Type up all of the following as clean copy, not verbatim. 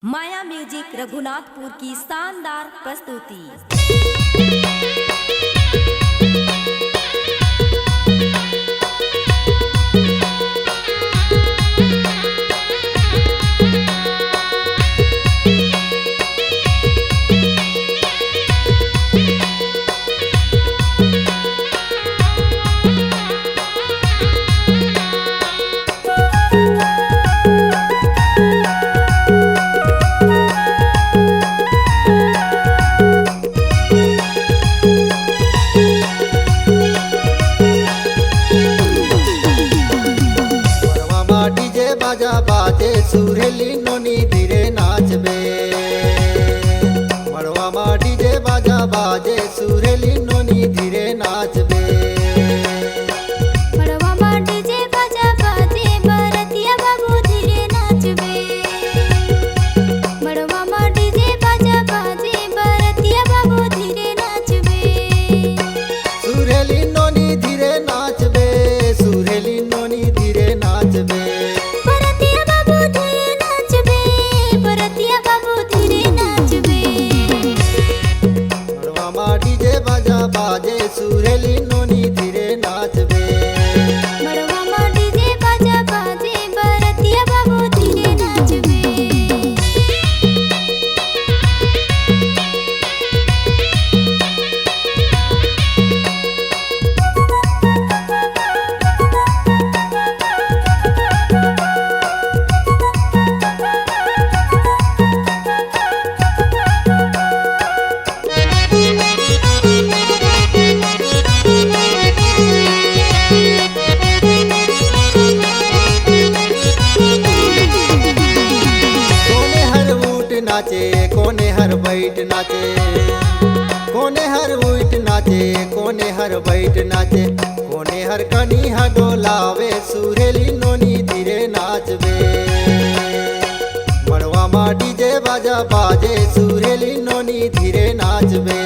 माया music Raghunathpur की शानदार प्रस्तुति। बाजा बाजे सुरेली नोनी धीरे नाचबे। मड़वा मा डीजे बाजा बाजे सुरेली नोनी धीरे नाचबे। मड़वा मा डीजे बाजा बाजे बरतिया बाबू धीरे नाचबे। मड़वा मा डीजे बाजा बाजे बरतिया बाबू धीरे नाचबे। सुरेली नोनी धीरे नाचबे। सुरेली नोनी धीरे नाचबे। डीजे बाजा बाजे सुरेली नोनी धीरे नाचबे। मड़वा मा डीजे बाजा बाजे बरतिया बाबू धीरे नाचबे। कोने हर बैठ नाचे। कोने हर उठ नाचे। कोने हर बैठ नाचे। कोने हर कनी डोलावे सुरेली नोनी धीरे नाचबे। मड़वा मा डीजे बाजा बाजे सुरेली नोनी धीरे नाचबे।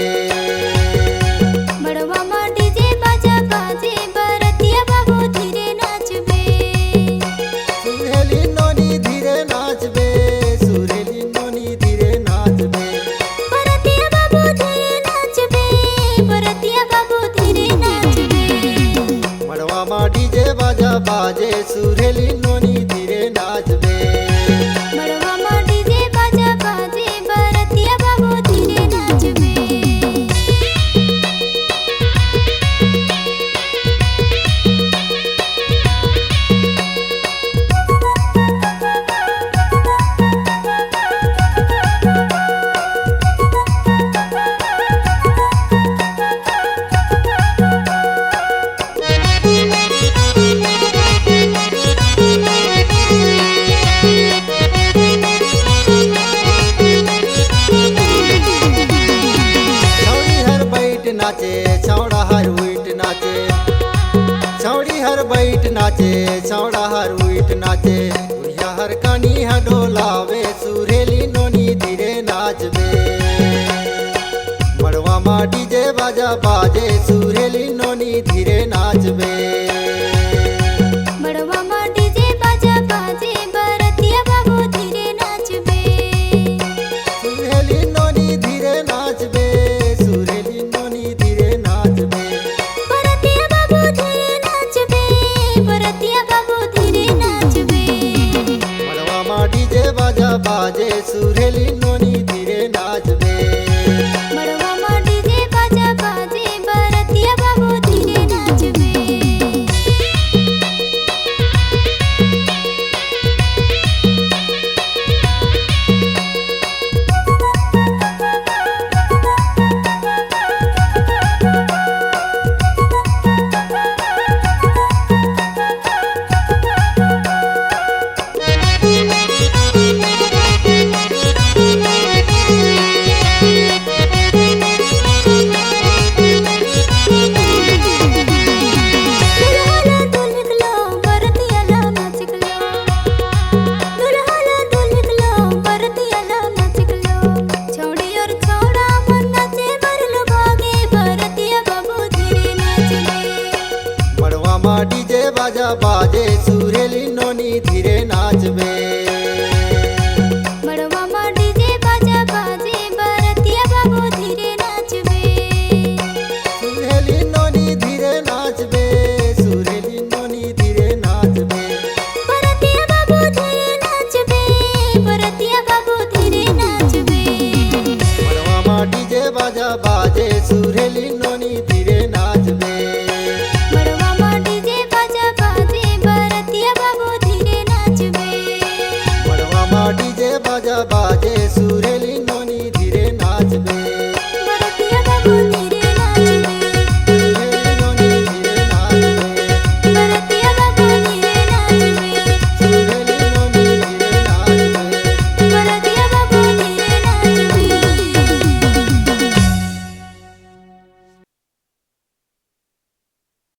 मड़वा मा डीजे बाजा बाजे बरतिया बाबू धीरे नाचबे। सुरेली नोनी धीरे नाचबे। सुरेली नोनी धीरे नाचबे। बरतिया बाबू धीरे नाचबे। बरतिया बाबू धीरे नाचबे। मड़वा मा डीजे बाजा बाजे सुरेली नोनी धीरे नाचबे। मड़वा मा डीजे बाजा बाजे बरतिया बाबू धीरे नाचबे। नाचे छौड़ा हर उठ नाचे। छौड़ी हर बैठ नाचे। छौड़ा हर उठ नाचे। बुढ़िया हर कनी डोलावे सुरेली नोनी धीरे नाचबे। मड़वा मा डीजे बाजा बाजे सुरेली नोनी धीरे नाचबे। मड़वा मा डीजे बाजा बाजे बरतिया बाबू धीरे नाचबे। सुरेली नोनी धीरे नाचबे। सुरेली नोनी धीरे नाचबे। बरतिया बाबू धीरे नाचबे। बरतिया बाबू धीरे नाचबे। मड़वा मा डीजे बाजा बाजे सुरेली नोनी